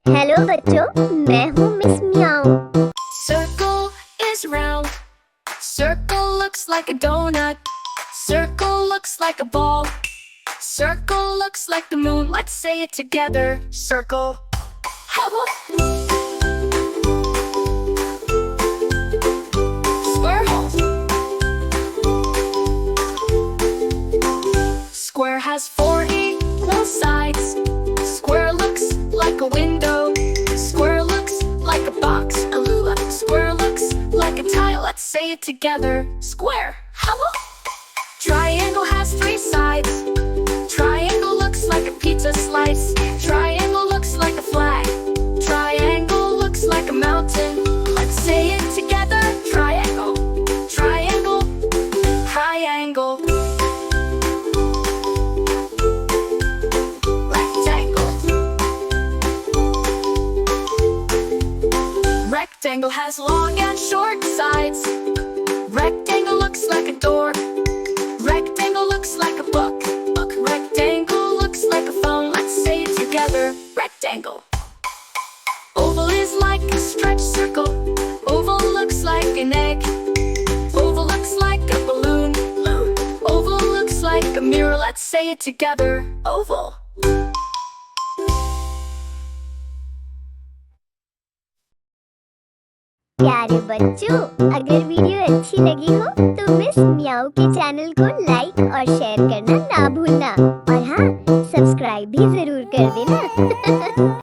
Hello बच्चों, मैं हूँ मिस म्याऊ। Circle is round. Circle looks like a donut. Circle looks like a ball. Circle looks like the moon. Let's say it together. Circle. Square. Square has 4 equal sides. Square looks like a window. Square looks like a box. Square looks like a tile. Let's say it together. Square. Triangle has 3 sides. Triangle looks like a pizza slice. Triangle looks like a flag. Triangle looks like a mountain. Let's say it together. Triangle. Triangle. Triangle. Rectangle has long and short sides. Rectangle looks like a door. Rectangle looks like a book. Rectangle looks like a phone. Let's say it together. Rectangle. Oval is like a stretched circle. Oval looks like an egg. Oval looks like a balloon. Oval looks like a mirror. Let's say it together. Oval. प्यारे बच्चों, अगर video अच्छी लगी हो तो miss म्याऊ के channel को लाइक और शेयर करना ना भूलना, और हाँ, सब्सक्राइब भी जरूर कर देना।